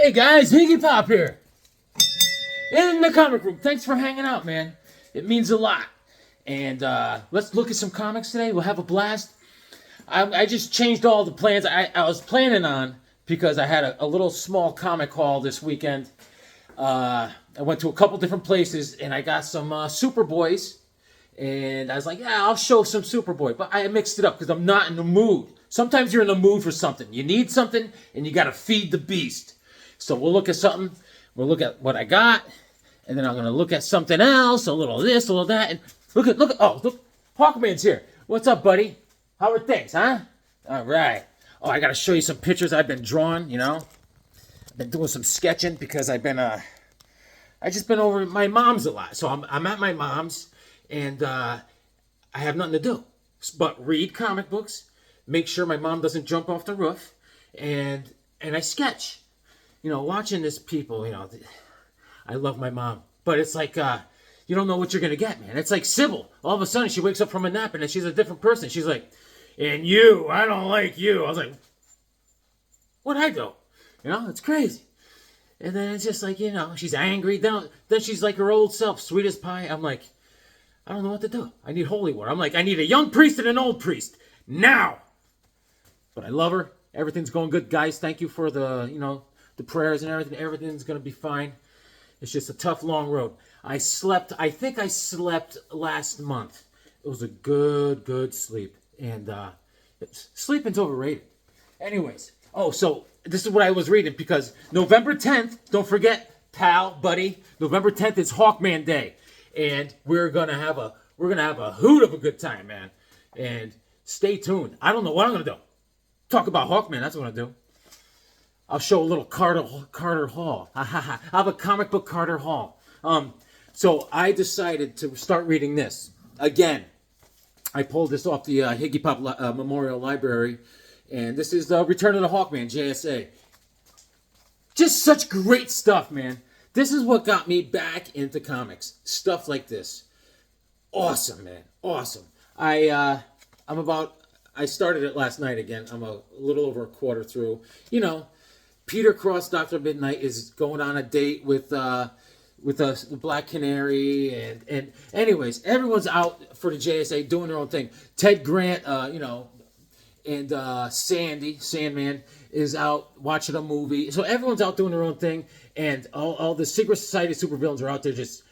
Hey guys, Higgy Pop here. In the comic room. Thanks for hanging out, man. It means a lot. And let's look at some comics today. We'll have a blast. I just changed all the plans I was planning on because I had a little small comic haul this weekend. I went to a couple different places and I got some Superboys. And I was like, yeah, I'll show some Superboy. But I mixed it up because I'm not in the mood. Sometimes you're in the mood for something. You need something and you got to feed the beast. So we'll look at something. We'll look at what I got. And then I'm going to look at something else. A little of this, a little of that. And look, Hawkman's here. What's up, buddy? How are things, huh? All right. Oh, I got to show you some pictures I've been drawing, you know. I've been doing some sketching because I've been, I just been over at my mom's a lot. So I'm at my mom's and I have nothing to do but read comic books, make sure my mom doesn't jump off the roof, and I sketch. You know, watching this people, you know, I love my mom. But it's like, you don't know what you're going to get, man. It's like Sybil. All of a sudden, she wakes up from a nap, and then she's a different person. She's like, and you, I don't like you. I was like, what'd I do? You know, it's crazy. And then it's just like, you know, she's angry. Then she's like her old self, sweet as pie. I'm like, I don't know what to do. I need holy water. I'm like, I need a young priest and an old priest. Now! But I love her. Everything's going good. Guys, thank you for the, you know, the prayers and everything. Everything's going to be fine. It's just a tough, long road. I think I slept last month. It was a good sleep. And sleeping's overrated. Anyways. Oh, so this is what I was reading because November 10th, don't forget, pal, buddy, November 10th is Hawkman Day. And we're going to have a hoot of a good time, man. And stay tuned. I don't know what I'm going to do. Talk about Hawkman. That's what I'm going to do. I'll show a little Carter Hall. I'll have a comic book Carter Hall. So I decided to start reading this. Again, I pulled this off the Higgy Pop Memorial Library. And this is Return of the Hawkman, JSA. Just such great stuff, man. This is what got me back into comics. Stuff like this. Awesome, man. Awesome. I started it last night again. I'm a little over a quarter through. You know, Peter Cross, Dr. Midnight, is going on a date with the Black Canary, and anyways, everyone's out for the JSA doing their own thing. Ted Grant, you know, and Sandman, is out watching a movie. So everyone's out doing their own thing, and all the Secret Society supervillains are out there just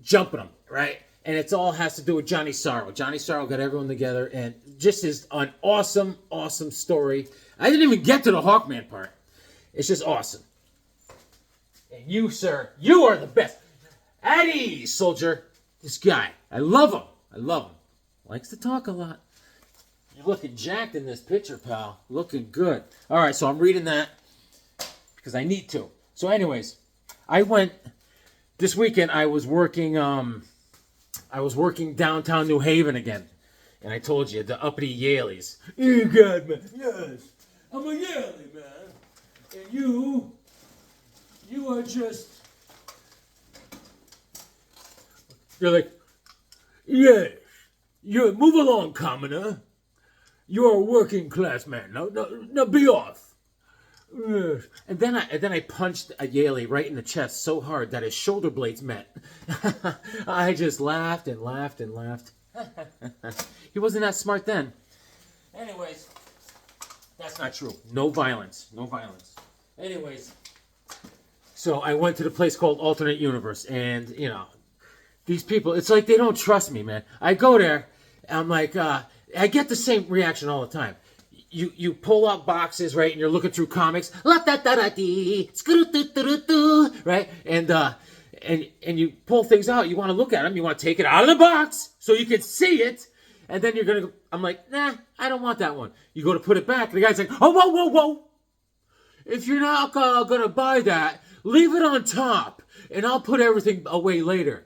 jumping them, right? And it all has to do with Johnny Sorrow. Johnny Sorrow got everyone together, and just is an awesome story. I didn't even get to the Hawkman part. It's just awesome. And you, sir, you are the best. At ease, soldier. This guy, I love him. Likes to talk a lot. You're looking jacked in this picture, pal. Looking good. All right, so I'm reading that because I need to. So anyways, this weekend I was working downtown New Haven again. And I told you, the uppity Yaleys. Oh, God, man. Yes. I'm a Yaley, man. And you are just... You're like, yes. You move along, commoner. You're a working class man. No, be off. Yes. And then I punched a Yaley right in the chest so hard that his shoulder blades met. I just laughed and laughed and laughed. He wasn't that smart then. Anyways, that's not true. No violence. Anyways, so I went to the place called Alternate Universe, and you know, these people, it's like they don't trust me, man. I go there, and I'm like, I get the same reaction all the time. You pull out boxes, right, and you're looking through comics, right, and you pull things out. You want to look at them. You want to take it out of the box so you can see it, and then you're gonna. I'm like, nah, I don't want that one. You go to put it back, and the guy's like, oh, whoa. If you're not gonna buy that, leave it on top, and I'll put everything away later.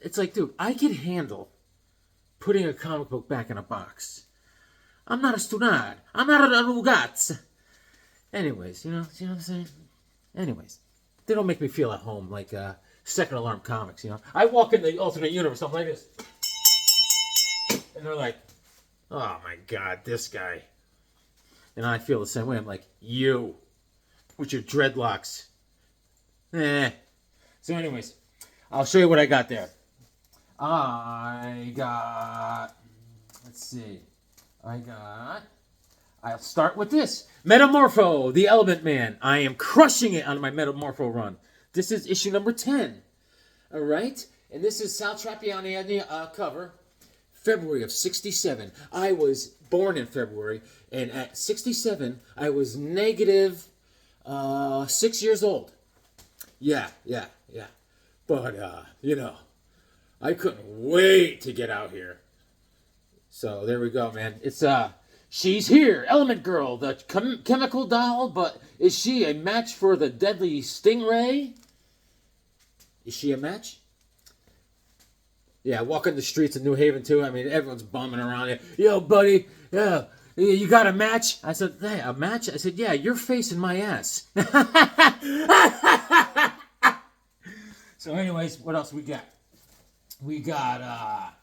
It's like, dude, I can handle putting a comic book back in a box. I'm not a stunad. I'm not a ragazz. Anyways, you know what I'm saying? Anyways, they don't make me feel at home like Second Alarm Comics, you know? I walk in the alternate universe, I'm like this. And they're like, oh my God, this guy. And I feel the same way. I'm like, you. with your dreadlocks. So anyways, I'll show you what I got there. Let's see. I'll start with this. Metamorpho, the Element Man. I am crushing it on my Metamorpho run. This is issue number 10. All right? And this is Sal Trappiani on the cover. February of 67. I was born in February, and at 67, I was negative 6 years old. Yeah. But, I couldn't wait to get out here. So, there we go, man. It's, she's here, Element Girl, the chemical doll, but is she a match for the deadly Stingray? Is she a match? Yeah, walking the streets of New Haven, too. I mean, everyone's bumming around it. Yo, buddy, yeah, you got a match? I said, hey, a match? I said, yeah, your face and my ass. So anyways, what else we got? We got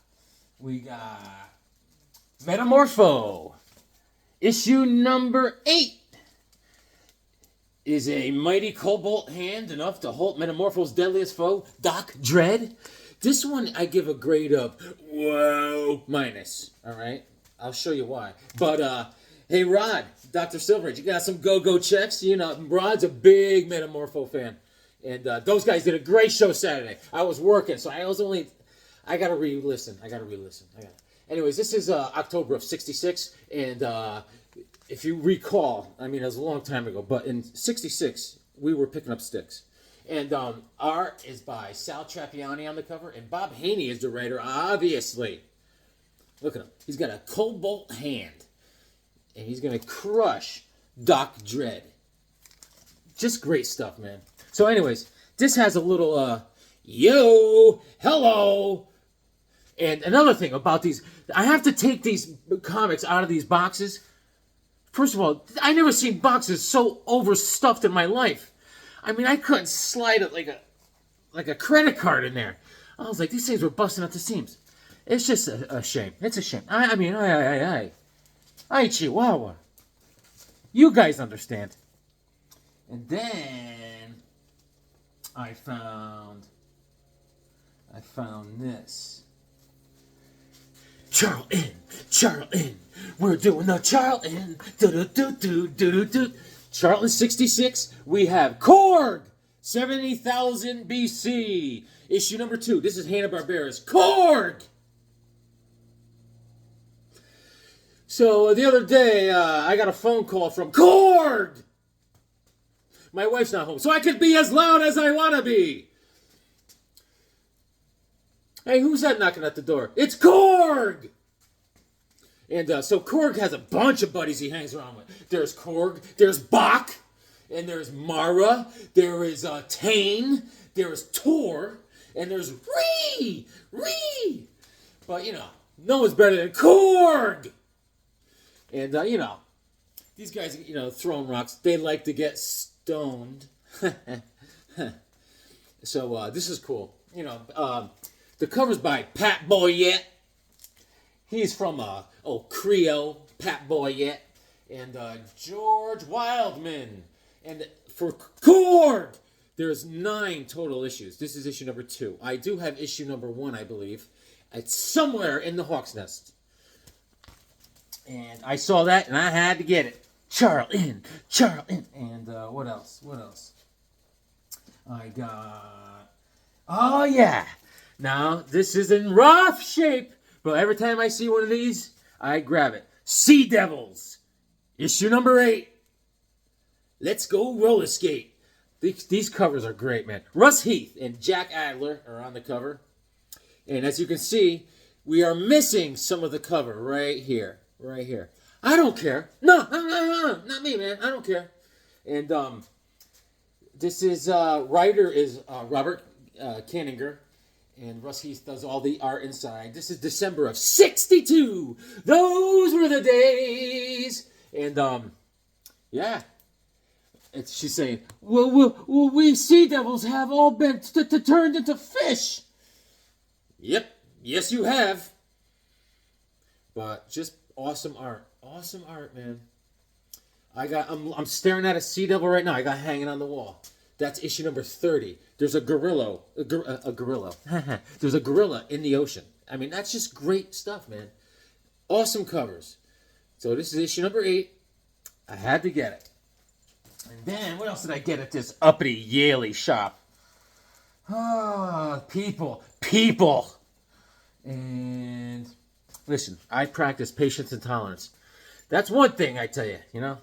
Metamorpho. Issue number 8 is a mighty cobalt hand enough to halt Metamorpho's deadliest foe, Doc Dread. This one I give a grade of whoa minus. All right, I'll show you why. But hey, Rod, Dr. Silveridge, you got some go-go checks. You know, Rod's a big Metamorpho fan, and those guys did a great show Saturday. I was working, so I gotta re-listen. Anyways, this is October of '66, and if you recall, I mean, it was a long time ago, but in '66 we were picking up sticks. And art is by Sal Trappiani on the cover, and Bob Haney is the writer, obviously. Look at him. He's got a cobalt hand, and he's going to crush Doc Dread. Just great stuff, man. So anyways, this has a little, yo, hello. And another thing about these, I have to take these comics out of these boxes. First of all, I never seen boxes so overstuffed in my life. I mean, I couldn't slide it like a credit card in there. I was like, these things were busting at the seams. It's just a shame. It's a shame. I mean, Chihuahua. You guys understand. And then I found this. Charlton. We're doing the Charlton. Do. Charlton 66, we have Korg, 70,000 BC. Issue number 2. This is Hanna-Barbera's Korg. So the other day, I got a phone call from Korg. My wife's not home, so I could be as loud as I want to be. Hey, who's that knocking at the door? It's Korg. And so Korg has a bunch of buddies he hangs around with. There's Korg, there's Bach, and there's Mara, there is Tane, there is Tor, and there's Ree! But, no one's better than Korg! And, these guys, throwing rocks, they like to get stoned. So, this is cool. The cover's by Pat Boyette. He's from, Creole, Pat Boyette, and George Wildman. And for Korg, there's 9 total issues. This is issue number 2. I do have issue number 1, I believe. It's somewhere in the Hawk's Nest. And I saw that, and I had to get it. Charlton. And what else? I got... Oh, yeah. Now, this is in rough shape, but every time I see one of these, I grab it. Sea Devils. Issue number 8. Let's go roller skate. These covers are great, man. Russ Heath and Jack Adler are on the cover. And as you can see, we are missing some of the cover right here. I don't care. No, not me, man. I don't care. And this is, writer is Robert Kanninger. And Russ Heath does all the art inside. This is December of 62. Those were the days. And, yeah. She's saying, well, we sea devils have all been turned into fish. Yep. Yes, you have. But just awesome art. Awesome art, man. I'm staring at a Sea Devil right now. I got hanging on the wall. That's issue number 30. There's a gorilla. A gorilla. There's a gorilla in the ocean. I mean, that's just great stuff, man. Awesome covers. So this is issue number 8. I had to get it. And then, what else did I get at this uppity Yaley shop? People. And listen, I practice patience and tolerance. That's one thing I tell you, you know.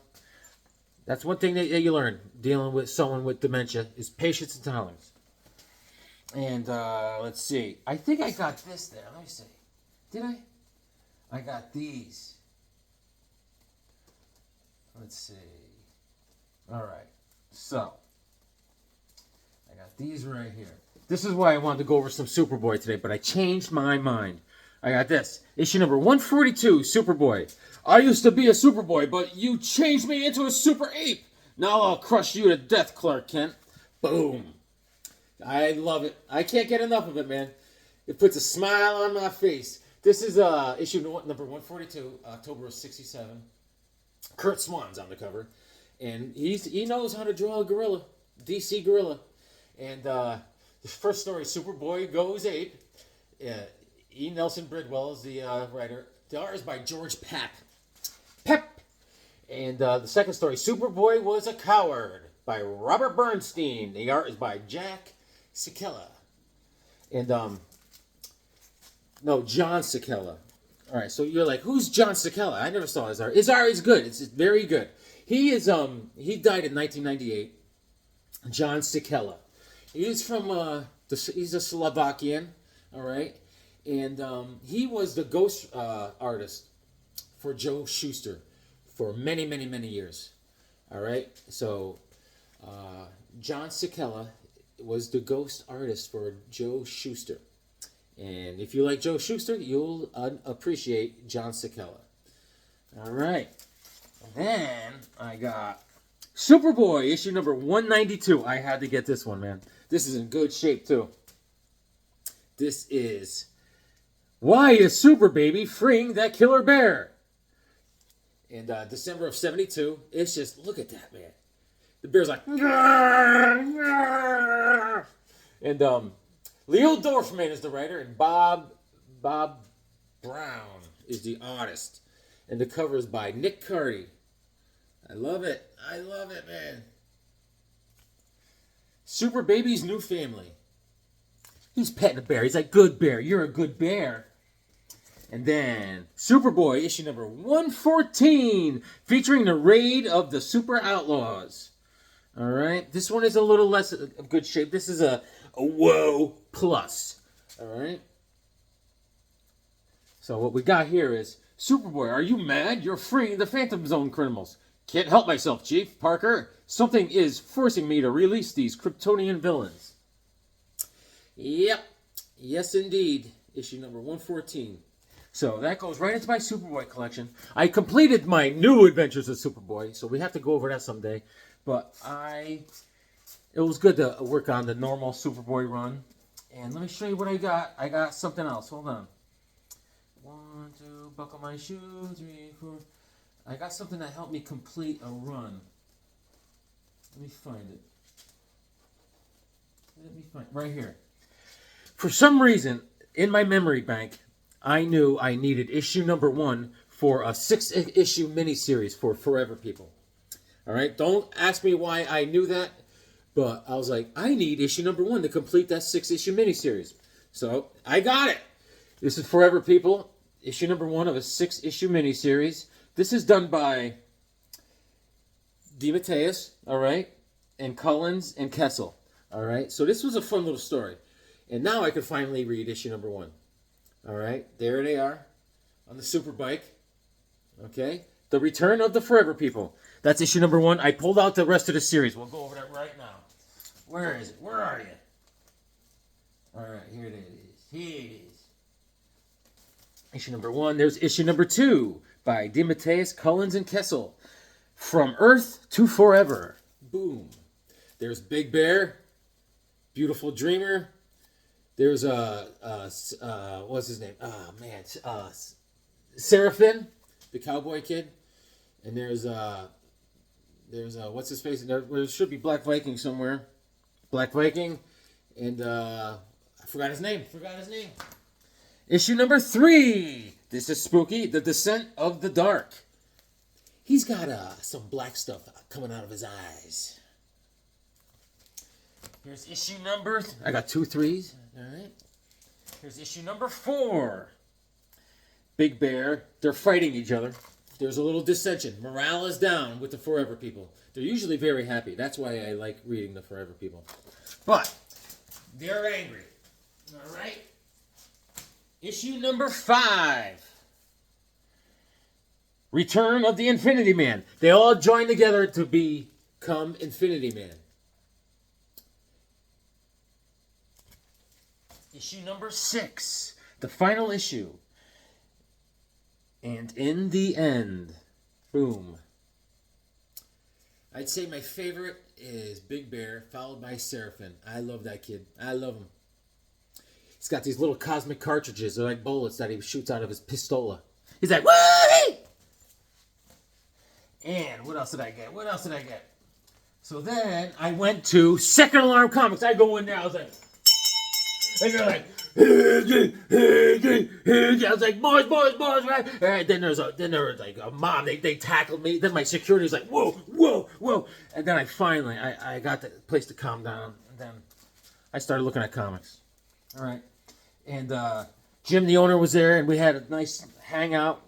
That's one thing that you learn dealing with someone with dementia is patience and tolerance. And let's see. I think I got this there. Let me see. Did I? I got these. Let's see. All right. So, I got these right here. This is why I wanted to go over some Superboy today, but I changed my mind. I got this. Issue number 142, Superboy. I used to be a Superboy, but you changed me into a Super Ape. Now I'll crush you to death, Clark Kent. Boom. I love it. I can't get enough of it, man. It puts a smile on my face. This is issue number 142, October of 67. Kurt Swan's on the cover. And he knows how to draw a gorilla. DC gorilla. And the first story, Superboy Goes Ape. E. Nelson Bridwell is the writer. The art is by George Pep. And the second story, Superboy Was a Coward by Robert Bernstein. The art is by Jack Sikela. And, no, John Sikela. All right, so you're like, who's John Sikela? I never saw his art. His art is good. It's very good. He died in 1998. John Sikela. He's from, he's a Slovakian, all right? And he was the ghost artist for Joe Shuster for many, many, many years. All right? So, John Sikela was the ghost artist for Joe Shuster. And if you like Joe Shuster, you'll appreciate John Sikela. All right. And then I got Superboy, issue number 192. I had to get this one, man. This is in good shape, too. This is Why is Super Baby Freeing That Killer Bear? And December of 72. It's just, look at that, man. The bear's like, and Leo Dorfman is the writer, and Bob Brown is the artist. And the cover is by Nick Carty. I love it. I love it, man. Super Baby's new family. He's petting a bear. He's like, good bear. You're a good bear. And then Superboy, issue number 114, featuring the raid of the Super Outlaws. All right. This one is a little less of good shape. This is a Whoa Plus. All right. So what we got here is, Superboy, are you mad? You're freeing the Phantom Zone criminals. Can't help myself, Chief. Parker, something is forcing me to release these Kryptonian villains. Yep. Yes, indeed. Issue number 114. So that goes right into my Superboy collection. I completed my new Adventures of Superboy, so we have to go over that someday. But it was good to work on the normal Superboy run. And let me show you what I got. I got something else. Hold on. 1, 2, buckle my shoe, 3, 4. I got something that helped me complete a run. Let me find it. Right here. For some reason, in my memory bank, I knew I needed issue number 1 for a 6-issue miniseries for Forever People. All right? Don't ask me why I knew that, but I was like, I need issue number 1 to complete that 6-issue miniseries. So, I got it. This is Forever People, issue number 1 of a 6-issue miniseries. This is done by DeMatteis, all right, and Collins and Kessel, all right. So this was a fun little story. And now I can finally read issue number 1. All right, there they are on the super bike. Okay, The Return of the Forever People. That's issue number 1. I pulled out the rest of the series. We'll go over that right now. Where is it? Where are you? All right, here it is. Here it is. Issue number 1. There's issue number 2 by DeMatteis, Collins, and Kessel. From Earth to Forever. Boom. There's Big Bear, Beautiful Dreamer. There's what's his name? Oh man, Seraphim, the cowboy kid, and there's There's what's his face? There should be Black Viking somewhere. Black Viking, and I forgot his name. Issue number 3. This is spooky. The Descent of the Dark. He's got some black stuff coming out of his eyes. Here's issue number... I got 2 3s. All right. Here's issue number 4. Big Bear. They're fighting each other. There's a little dissension. Morale is down with the Forever People. They're usually very happy. That's why I like reading the Forever People. But they're angry. All right. Issue number 5. Return of the Infinity Man. They all join together to become Infinity Man. Issue number 6. The final issue. And in the end, boom. I'd say my favorite is Big Bear, followed by Seraphim. I love that kid. I love him. He's got these little cosmic cartridges. They're like bullets that he shoots out of his pistola. He's like, whee! And what else did I get? So then I went to Second Alarm Comics. I go in there. I was like, and they're like, I was like, boys, right? All right, then there was like a mob. They tackled me. Then my security was like, whoa. And then I got the place to calm down. And then I started looking at comics. All right. And Jim, the owner, was there, and we had a nice hangout.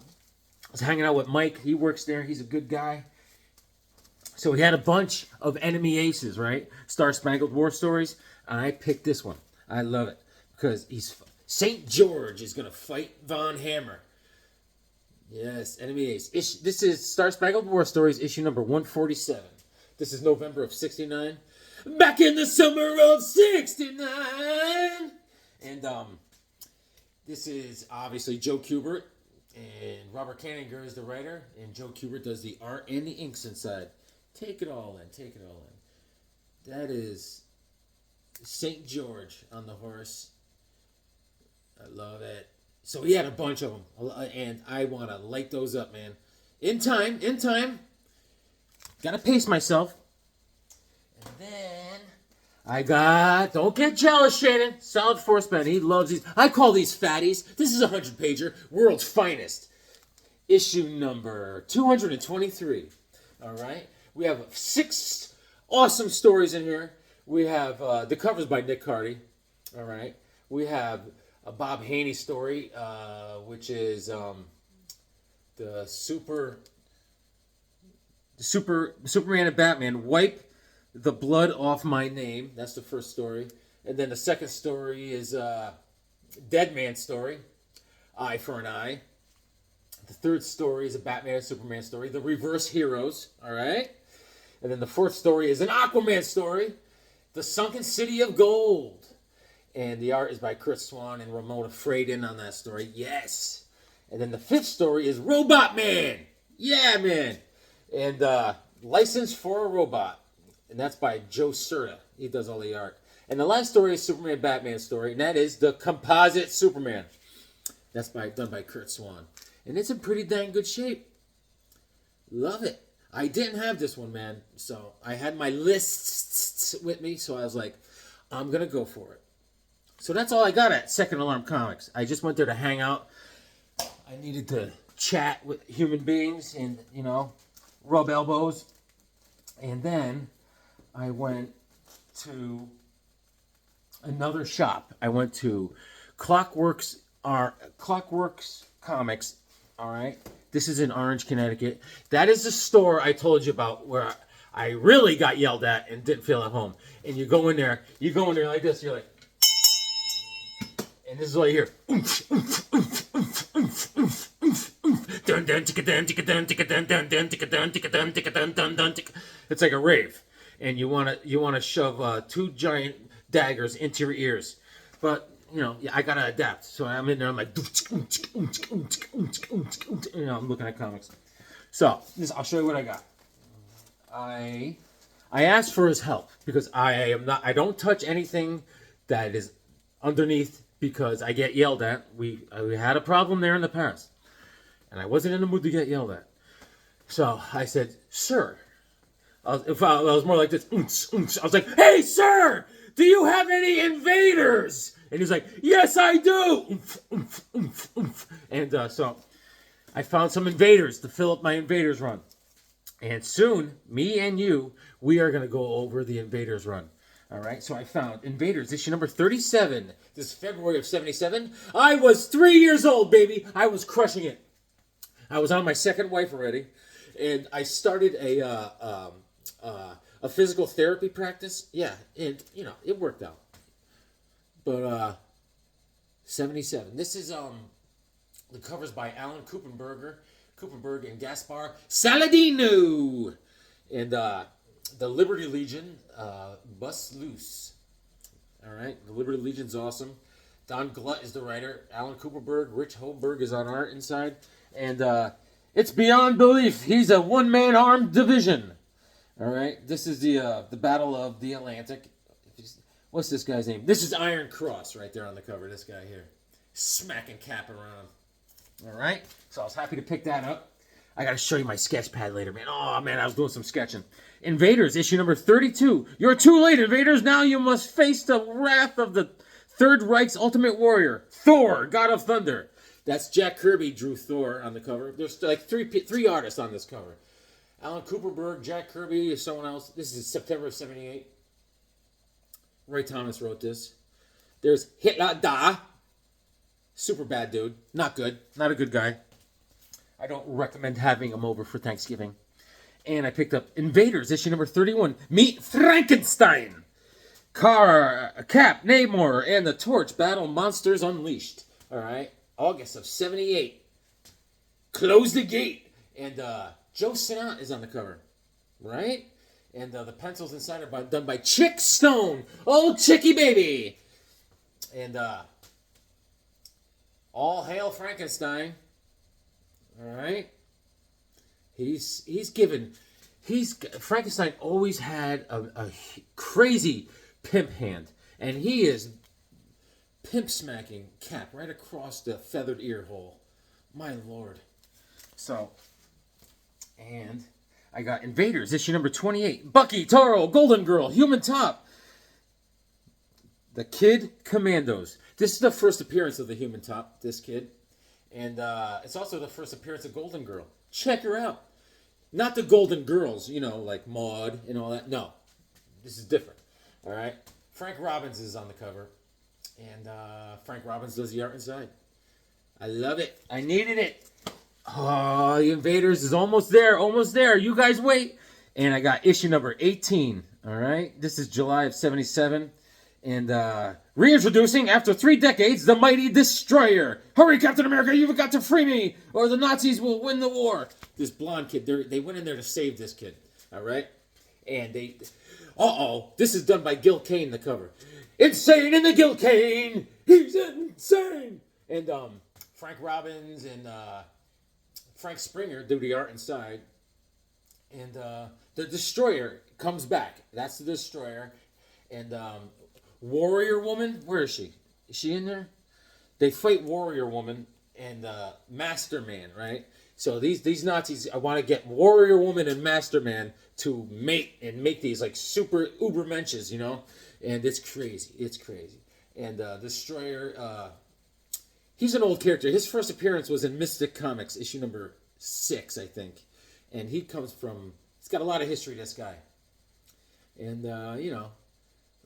I was hanging out with Mike. He works there. He's a good guy. So we had a bunch of enemy aces, right? Star Spangled War stories. And I picked this one. I love it because St. George is going to fight Von Hammer. Yes, enemy ace. This is Star Spangled War Stories, issue number 147. This is November of 69. Back in the summer of 69. And this is obviously Joe Kubert. And Robert Kanigher is the writer. And Joe Kubert does the art and the inks inside. Take it all in. That is St. George on the horse. I love it. So he had a bunch of them. And I want to light those up, man. In time. Gotta pace myself. And then I got, don't get jealous, Shannon. Solid Force Man. He loves these. I call these fatties. This is a 100-pager. World's finest. Issue number 223. All right. We have 6 awesome stories in here. We have the covers by Nick Carty. All right. We have a Bob Haney story, which is the Superman and Batman wipe the blood off my name. That's the first story. And then the second story is Dead Man story, Eye for an Eye. The third story is a Batman and Superman story, The Reverse Heroes. All right. And then the fourth story is an Aquaman story, The Sunken City of Gold. And the art is by Kurt Swan and Ramona Fradin on that story. Yes. And then the fifth story is Robot Man. Yeah, man. And License for a Robot. And that's by Joe Certa. He does all the art. And the last story is Superman Batman story. And that is the Composite Superman. That's done by Kurt Swan. And it's in pretty dang good shape. Love it. I didn't have this one, man. So I had my lists with me. So I was like, I'm going to go for it. So that's all I got at Second Alarm Comics. I just went there to hang out. I needed to chat with human beings and, rub elbows. And then I went to another shop. I went to Clockworks Comics. All right. This is in Orange, Connecticut. That is the store I told you about where I really got yelled at and didn't feel at home. And you go in there like this. You're like, and this is what you hear. It's like a rave, and you want to shove 2 giant daggers into your ears, but I gotta adapt. So I'm in there. I'm like, I'm looking at comics. So I'll show you what I got. I asked for his help because I don't touch anything that is underneath because I get yelled at. We had a problem there in the past, and I wasn't in the mood to get yelled at. So I said, "Sir, I was more like this. Oomps, oomps. I was like, hey, sir, do you have any invaders? And he's like, yes, I do. Oomph, oomph, oomph, oomph. And so I found some invaders to fill up my invaders run. And soon, me and you, we are going to go over the invaders run. All right, so I found Invaders, issue number 37. This is February of 77. I was 3 years old, baby. I was crushing it. I was on my second wife already. And I started a physical therapy practice. Yeah, and, you know, it worked out. But, 77. This is, the cover's by Alan Kuppenberg and Gaspar Saladino. And, the Liberty Legion, Bust Loose. All right, the Liberty Legion's awesome. Don Glut is the writer. Alan Kupperberg, Rich Holberg is on art inside. And it's beyond belief. He's a one-man armed division. All right, this is the Battle of the Atlantic. What's this guy's name? This is Iron Cross right there on the cover. This guy here. Smacking Cap around. All right, so I was happy to pick that up. I got to show you my sketch pad later, man. Oh, man, I was doing some sketching. Invaders, issue number 32. You're too late, Invaders. Now you must face the wrath of the Third Reich's ultimate warrior, Thor, God of Thunder. That's Jack Kirby drew Thor on the cover. There's like three artists on this cover. Alan Kupperberg, Jack Kirby, or someone else. This is September of 78. Roy Thomas wrote this. There's Hitler Da. Super bad dude. Not good. Not a good guy. I don't recommend having him over for Thanksgiving. And I picked up Invaders, issue number 31. Meet Frankenstein. Cap, Namor, and the Torch battle monsters unleashed. All right. August of 78. Close the gate. And Joe Sinnott is on the cover. Right? And the pencils inside are done by Chick Stone. Old Chicky Baby. And all hail Frankenstein. All right. Frankenstein always had a crazy pimp hand. And he is pimp smacking Cap right across the feathered ear hole. My Lord. So, and I got Invaders, issue number 28. Bucky, Toro, Golden Girl, Human Top. The Kid Commandos. This is the first appearance of the Human Top, this kid. And it's also the first appearance of Golden Girl. Check her out. Not the Golden Girls, you know, like Maude and all that. No. This is different. All right? Frank Robbins is on the cover. And Frank Robbins does the art inside. I love it. I needed it. Oh, the Invaders is almost there. Almost there. You guys wait. And I got issue number 18. All right? This is July of 77. And reintroducing, after 3 decades, the mighty Destroyer. Hurry, Captain America, you've got to free me, or the Nazis will win the war. This blonde kid, they went in there to save this kid, all right? And this is done by Gil Kane, the cover. Insane in the Gil Kane, he's insane. And Frank Robbins and Frank Springer do the art inside. And the Destroyer comes back. That's the Destroyer. And Warrior Woman, where is she? Is she in there? They fight Warrior Woman and Master Man, right? So these Nazis, I want to get Warrior Woman and Master Man to mate and make these like super uber menches, you know? And it's crazy. It's crazy. And Destroyer, he's an old character. His first appearance was in Mystic Comics, issue number 6, I think. And he's got a lot of history, this guy. And, you know,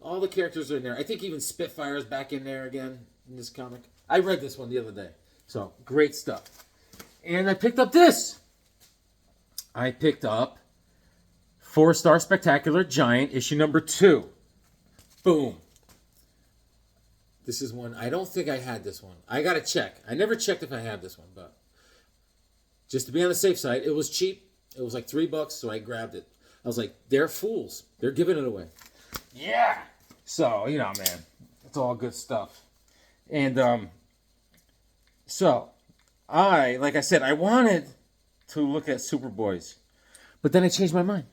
all the characters are in there. I think even Spitfire's back in there again in this comic. I read this one the other day. So, great stuff. And I picked up this. I picked up 4-Star Spectacular Giant, issue number 2. Boom. This is one. I don't think I had this one. I got to check. I never checked if I had this one, but just to be on the safe side, it was cheap. It was like $3, so I grabbed it. I was like, they're fools. They're giving it away. Yeah. So, you know, man, it's all good stuff. And so like I said, I wanted to look at Superboys, but then I changed my mind.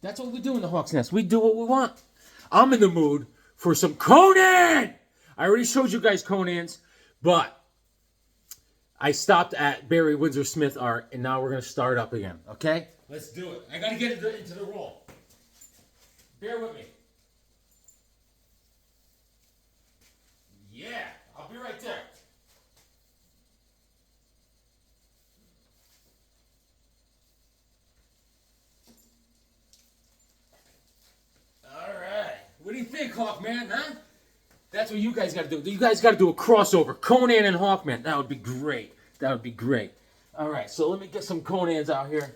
That's what we do in the Hawk's Nest. We do what we want. I'm in the mood for some Conan. I already showed you guys Conan's, but I stopped at Barry Windsor Smith art, and now we're going to start up again, okay? Let's do it. I got to get into the role. Bear with me. Yeah, I'll be right there. All right. What do you think, Hawkman, huh? That's what you guys got to do. You guys got to do a crossover. Conan and Hawkman. That would be great. That would be great. All right, so let me get some Conans out here.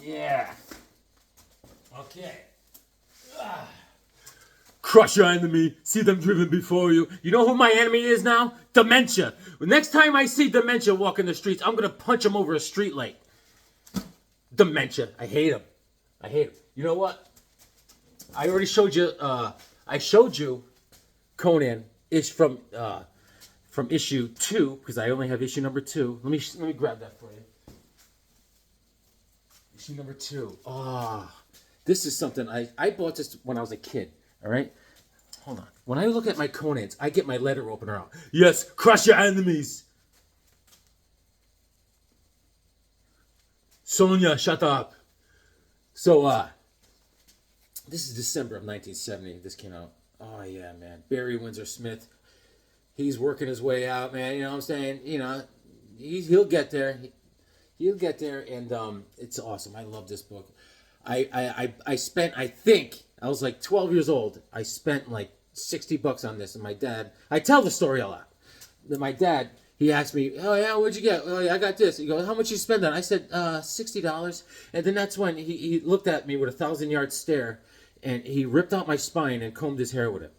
Yeah. Okay. Crush your enemy. See them driven before you. You know who my enemy is now? Dementia. Next time I see Dementia walking the streets, I'm going to punch him over a street light. Dementia. I hate him. I hate him. You know what? I already showed you. I showed you Conan is from issue 2 because I only have issue number 2. Let me grab that for you. Issue number 2. This is something I bought this when I was a kid. All right, hold on. When I look at my Conans, I get my letter opener out. Yes, crush your enemies. Sonia, shut up. So this is December of 1970. This came out. Oh yeah, man. Barry Windsor Smith. He's working his way out, man. You know what I'm saying? You know, he'll get there. He'll get there, and it's awesome. I love this book. I spent, I think, I was like 12 years old. I spent like $60 on this, and my dad, I tell the story a lot. Then my dad, he asked me, oh yeah, what'd you get? Oh yeah, I got this. He goes, how much you spend on? I said, $60. And then that's when he looked at me with a 1,000-yard stare, and he ripped out my spine and combed his hair with it.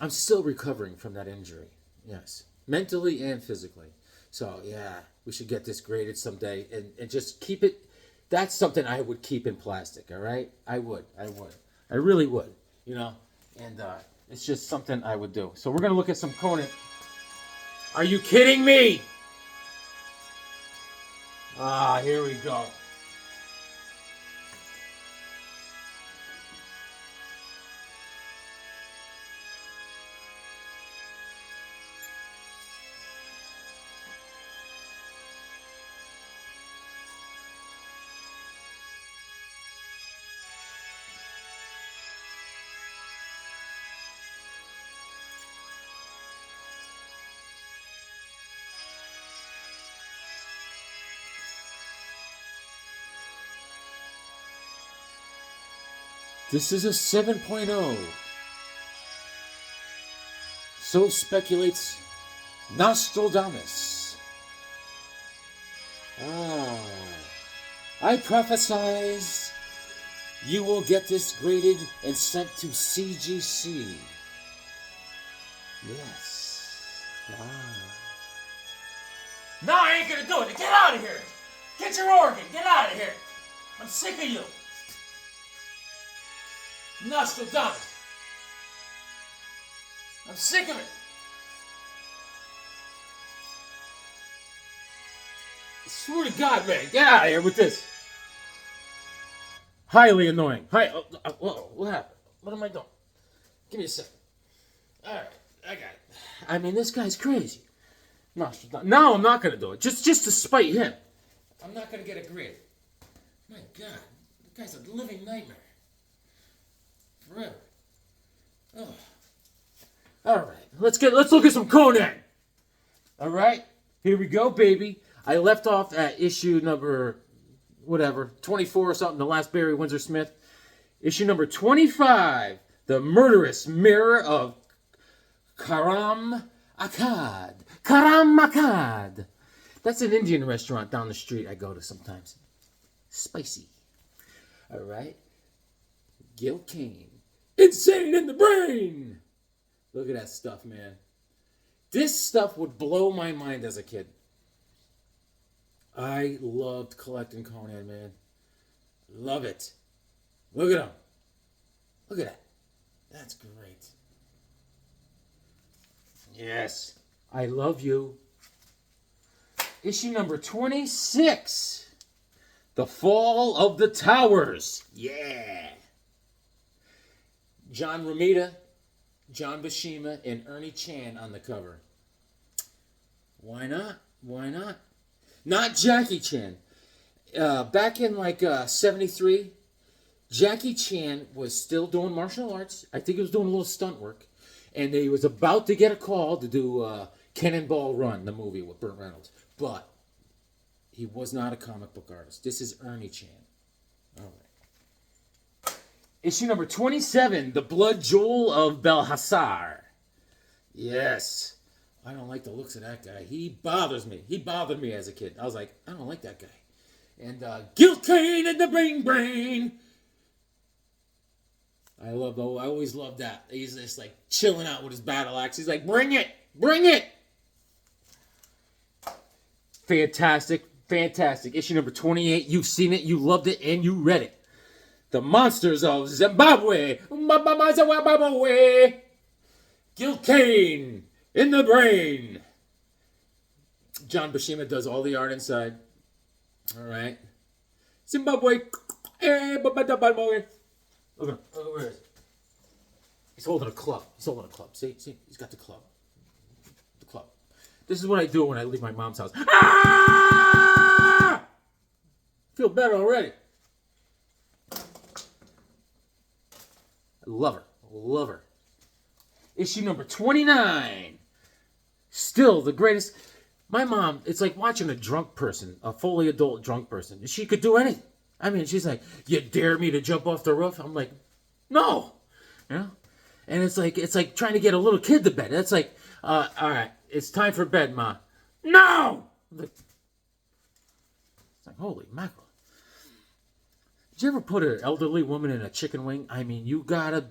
I'm still recovering from that injury. Yes. Mentally and physically. So yeah, we should get this graded someday and just keep it. That's something I would keep in plastic, all right? I would. I really would, you know? And it's just something I would do. So we're going to look at some Conan. Are you kidding me? Here we go. This is a 7.0. So speculates Nostradamus. I prophesize you will get this graded and sent to CGC. Yes. No, I ain't gonna do it. Get out of here. Get your organ. Get out of here. I'm sick of you. Nostradamus. I'm sick of it. I swear to God, man, get out of here with this. Highly annoying. What happened? What am I doing? Give me a second. All right, I got it. I mean, this guy's crazy. Nostradamus. No, I'm not going to do it. Just to spite him. I'm not going to get a grade. My God, the guy's a living nightmare. Forever. Oh. All right, let's look at some Conan. All right, here we go, baby. I left off at issue number, 24 or something. The last Barry Windsor Smith. Issue number 25, The Murderous Mirror of Karam Akkad. Karam Akkad. That's an Indian restaurant down the street I go to sometimes. Spicy. All right. Gil Kane. Insane in the brain. Look at that stuff, man. This stuff would blow my mind as a kid. I loved collecting Conan, man. Love it. Look at him. Look at that. That's great. Yes. I love you. Issue number 26. The Fall of the Towers. Yeah. John Romita, John Buscema, and Ernie Chan on the cover. Why not? Why not? Not Jackie Chan. Back in like 73, Jackie Chan was still doing martial arts. I think he was doing a little stunt work. And he was about to get a call to do Cannonball Run, the movie with Burt Reynolds. But he was not a comic book artist. This is Ernie Chan. All right. Issue number 27, The Blood Jewel of Belhassar. Yes. I don't like the looks of that guy. He bothers me. He bothered me as a kid. I was like, I don't like that guy. And Gil Kane and the Brain. I always loved that. He's just like chilling out with his battle axe. He's like, bring it. Fantastic. Issue number 28. You've seen it, you loved it, and you read it. The Monsters of Zimbabwe. Gil Kane in the Brain. John Buscema does all the art inside. All right. Zimbabwe. Look at him. Where is it? He's holding a club. See, he's got the club. This is what I do when I leave my mom's house. Ah! Feel better already. I love her. Issue number 29. Still the greatest. My mom, it's like watching a drunk person, a fully adult drunk person. She could do anything. I mean, she's like, you dare me to jump off the roof? I'm like, no. You know? And it's like trying to get a little kid to bed. It's like, all right, it's time for bed, Ma. No! It's like, holy mackerel. Did you ever put an elderly woman in a chicken wing? I mean, you gotta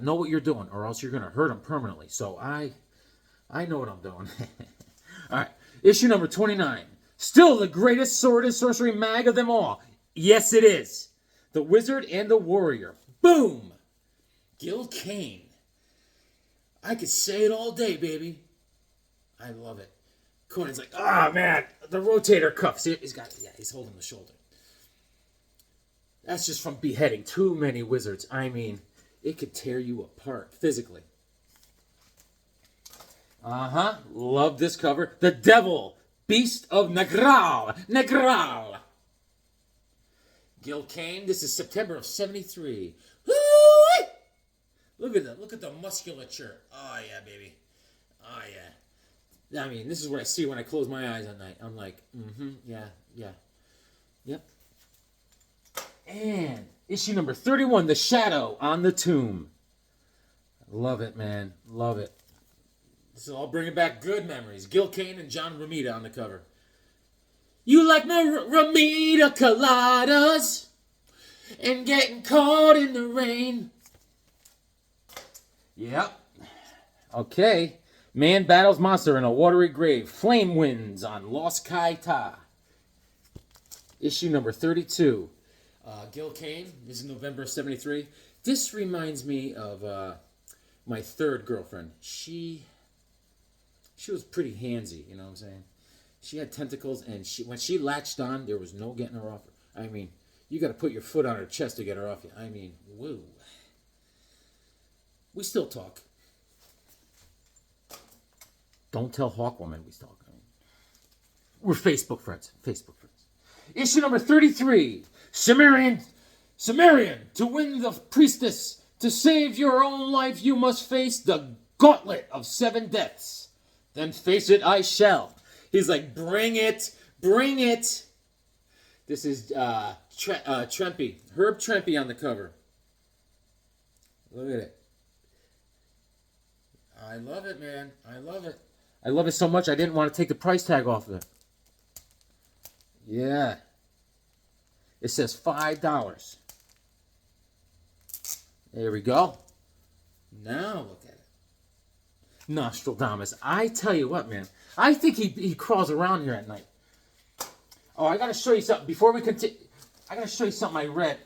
know what you're doing, or else you're gonna hurt them permanently. So I know what I'm doing. All right, issue number 29. Still the greatest sword and sorcery mag of them all. Yes, it is. The Wizard and the Warrior. Boom! Gil Kane. I could say it all day, baby. I love it. Conan's like, man, the rotator cuff. See, he's holding the shoulder. That's just from beheading too many wizards. I mean, it could tear you apart physically. Love this cover. The Devil, Beast of Negral. Gil Kane, this is September of 73. Woo-wee! Look at the musculature. Oh yeah, baby. Oh yeah. I mean, this is what I see when I close my eyes at night. I'm like, yeah. Yep. And issue number 31, The Shadow on the Tomb. Love it, man. Love it. This is all bringing back good memories. Gil Kane and John Romita on the cover. You like my Romita coladas and getting caught in the rain. Yep. Okay. Man battles monster in a watery grave. Flame wins on Lost Kai Ta. Issue number 32. Gil Kane. This is November of 73. This reminds me of my third girlfriend. She was pretty handsy, you know what I'm saying? She had tentacles, and when she latched on, there was no getting her off. I mean, you got to put your foot on her chest to get her off you. I mean, whoa. We still talk. Don't tell Hawkwoman we talk. We're Facebook friends. Issue number 33. Sumerian. To win the priestess. To save your own life, you must face the gauntlet of 7 deaths. Then face it I shall. He's like, bring it. This is Trempy. Herb Trempy on the cover. Look at it. I love it, man. I love it so much I didn't want to take the price tag off of it. Yeah. It says $5. There we go. Now look at it. Nostradamus. I tell you what, man. I think he crawls around here at night. Oh, I got to show you something. Before we continue, I got to show you something I read.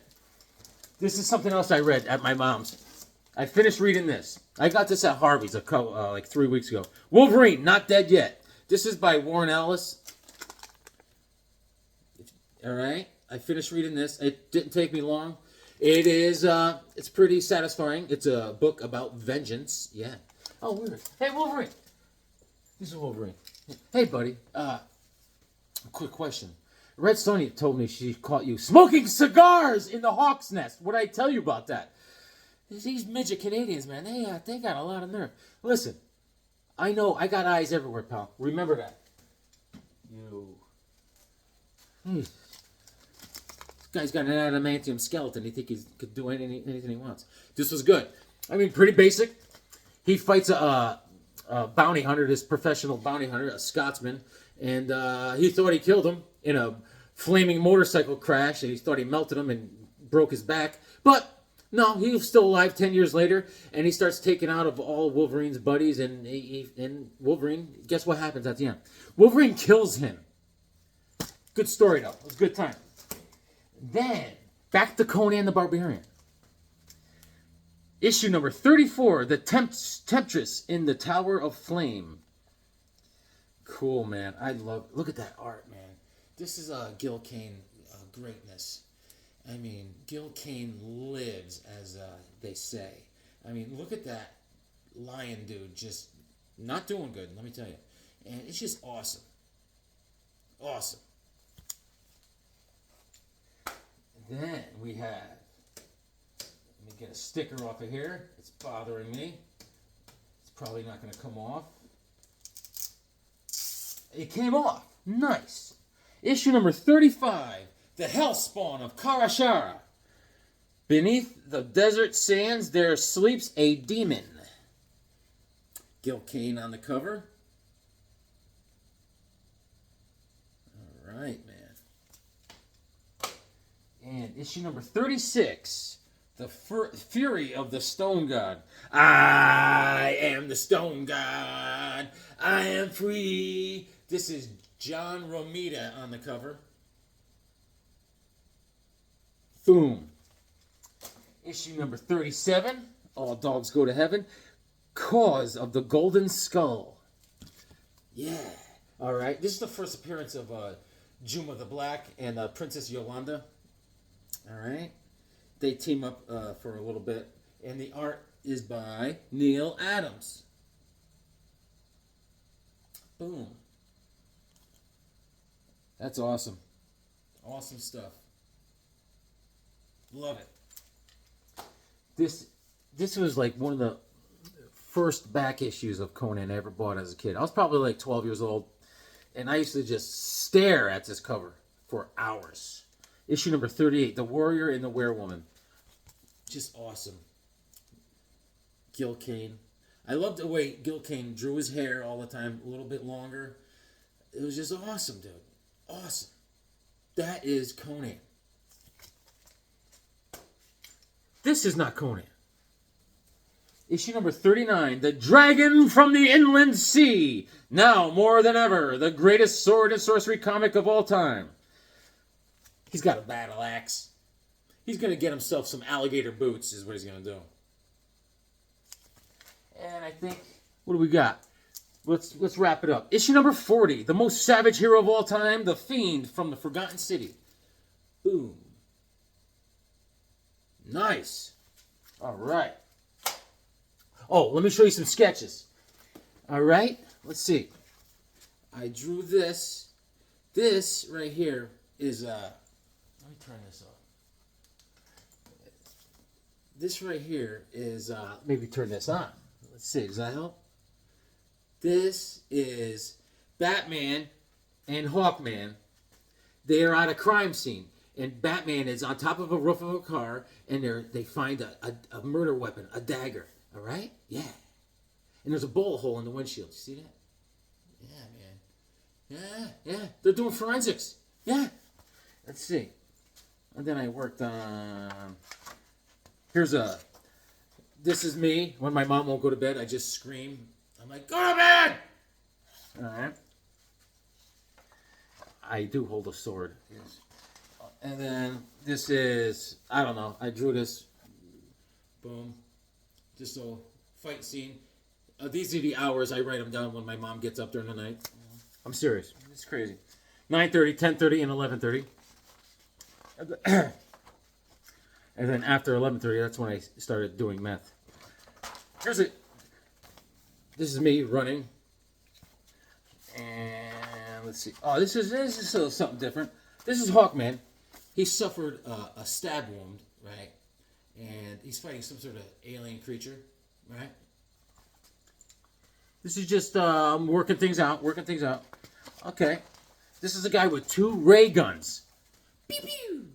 This is something else I read at my mom's. I finished reading this. I got this at Harvey's like 3 weeks ago. Wolverine, Not Dead Yet. This is by Warren Ellis. All right. I finished reading this. It didn't take me long. It is, it's pretty satisfying. It's a book about vengeance. Yeah. Oh, weird. Hey, Wolverine. This is Wolverine. Hey, buddy. Quick question. Red Sonny told me she caught you smoking cigars in the Hawk's Nest. What did I tell you about that? These midget Canadians, man, they got a lot of nerve. Listen, I know I got eyes everywhere, pal. Remember that. This guy's got an adamantium skeleton. He think he could do anything he wants. This was good. I mean, pretty basic. He fights a bounty hunter, this professional bounty hunter, a Scotsman, and he thought he killed him in a flaming motorcycle crash, and he thought he melted him and broke his back. But no, he was still alive 10 years later, and he starts taking out of all Wolverine's buddies, and Wolverine, guess what happens at the end? Wolverine kills him. Good story, though. It was a good time. Then, back to Conan the Barbarian. Issue number 34, The Temptress in the Tower of Flame. Cool, man. I love it. Look at that art, man. This is Gil Kane greatness. I mean, Gil Kane lives, as they say. I mean, look at that lion dude just not doing good, let me tell you. And it's just awesome. Awesome. Then we have, let me get a sticker off of here. It's bothering me. It's probably not going to come off. It came off. Nice. Issue number 35, The Hellspawn of Karashara. Beneath the desert sands there sleeps a demon. Gil Kane on the cover. All right, man. And issue number 36, The Fury of the Stone God. I am the Stone God. I am free. This is John Romita on the cover. Boom. Issue number 37, All Dogs Go to Heaven. Cause of the Golden Skull. Yeah. All right. This is the first appearance of Juma the Black and Princess Yolanda. All right. They team up for a little bit. And the art is by Neil Adams. Boom. That's awesome. Awesome stuff. Love it. This was like one of the first back issues of Conan I ever bought as a kid. I was probably like 12 years old, and I used to just stare at this cover for hours. Issue number 38, The Warrior and the Werewoman. Just awesome. Gil Kane. I loved the way Gil Kane drew his hair all the time, a little bit longer. It was just awesome, dude. Awesome. That is Conan. This is not Conan. Issue number 39, The Dragon from the Inland Sea. Now, more than ever, the greatest sword and sorcery comic of all time. He's got a battle axe. He's going to get himself some alligator boots, is what he's going to do. And I think, what do we got? Let's wrap it up. Issue number 40, the most savage hero of all time, The Fiend from the Forgotten City. Boom. Nice. All right. Oh, let me show you some sketches. All right. Let's see. I drew this. This right here is, let me turn this off. This right here is, maybe turn this on. Let's see. Does that help? This is Batman and Hawkman. They are at a crime scene. And Batman is on top of a roof of a car, and they find a murder weapon, a dagger. All right? Yeah. And there's a bullet hole in the windshield. You see that? Yeah, man. Yeah. They're doing forensics. Yeah. Let's see. And then I worked on... This is me. When my mom won't go to bed, I just scream. I'm like, go to bed! All right. I do hold a sword. Yes. And then this is, I don't know, I drew this. Boom. Just a fight scene. These are the hours I write them down when my mom gets up during the night. I'm serious. It's crazy. 9:30, 10:30, and 11:30. And then after 11:30, that's when I started doing meth. Here's it. This is me running. And let's see. Oh, this is something different. This is Hawkman. He suffered a stab wound, right? And he's fighting some sort of alien creature, right? This is just working things out, Okay. This is a guy with 2 ray guns. Pew pew.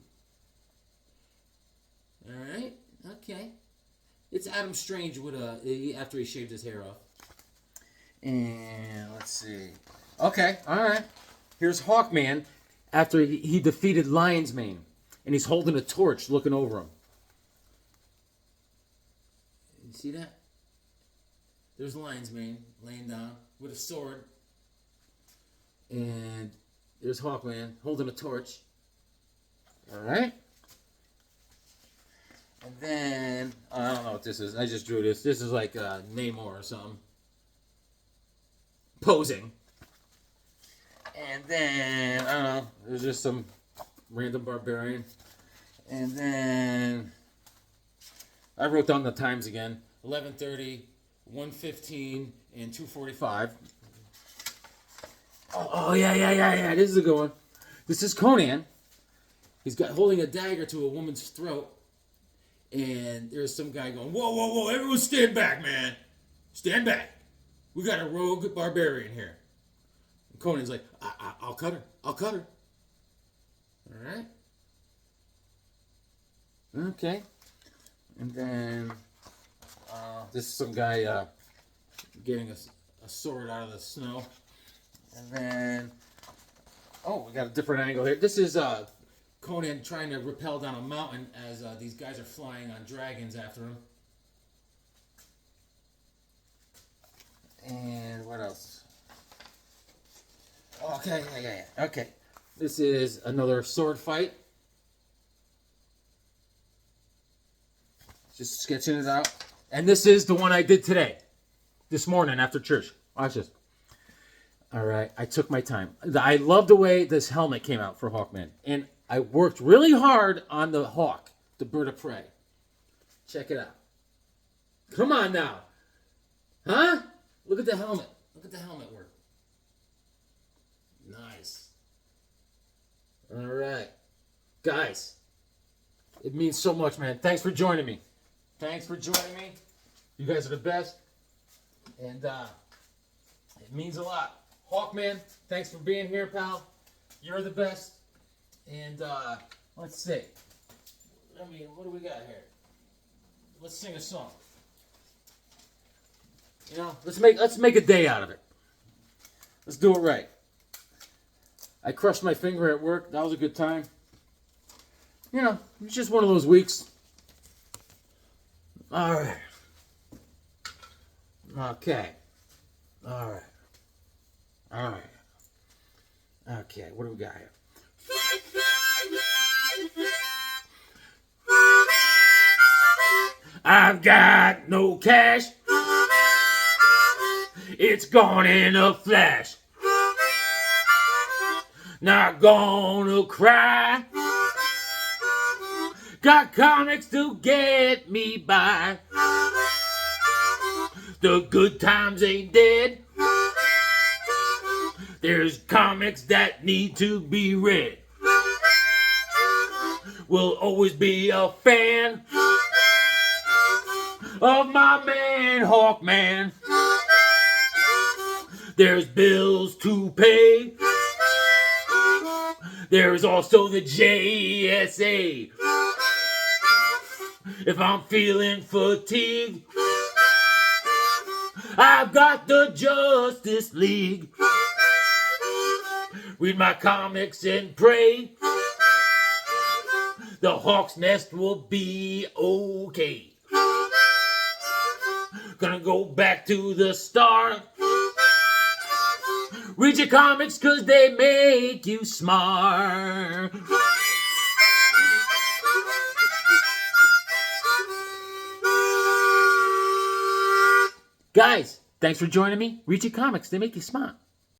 All right. Okay. It's Adam Strange with after he shaved his hair off. And let's see. Okay. All right. Here's Hawkman after he defeated Lion's Mane, and he's holding a torch, looking over him. You see that? There's Lion's Mane laying down with a sword. And there's Hawkman holding a torch. Alright. And then, I don't know what this is. I just drew this. This is like Namor or something. Posing. And then, I don't know. There's just some random barbarian. And then, I wrote down the times again. 11:30, 1:15, and 2:45. Oh, yeah. This is a good one. This is Conan. He's holding a dagger to a woman's throat. And there's some guy going, whoa, everyone stand back, man. Stand back. We got a rogue barbarian here. And Conan's like, I'll cut her. All right. Okay. And then this is some guy getting a sword out of the snow. And then, we got a different angle here. This is Conan trying to rappel down a mountain as these guys are flying on dragons after him. And what else? Okay, yeah. Okay. This is another sword fight. Just sketching it out. And this is the one I did today. This morning after church. Watch this. All right, I took my time. I love the way this helmet came out for Hawkman. And I worked really hard on the hawk, the bird of prey. Check it out. Come on now. Huh? Look at the helmet. Look at the helmet work. Nice. All right. Guys, it means so much, man. Thanks for joining me. You guys are the best. And it means a lot. Hawkman, thanks for being here, pal. You're the best. And let's see. What do we got here? Let's sing a song. Let's make a day out of it. Let's do it right. I crushed my finger at work. That was a good time. It's just one of those weeks. All right. Okay. All right. Okay, what do we got here? I've got no cash. It's gone in a flash. Not gonna cry. Got comics to get me by. The good times ain't dead. There's comics that need to be read. Will always be a fan of my man Hawkman. There's bills to pay. There's also the JSA. If I'm feeling fatigued, I've got the Justice League. Read my comics and pray the Hawk's Nest will be okay. Gonna go back to the start. Read your comics cause they make you smart. Guys, thanks for joining me. Read your comics, they make you smart.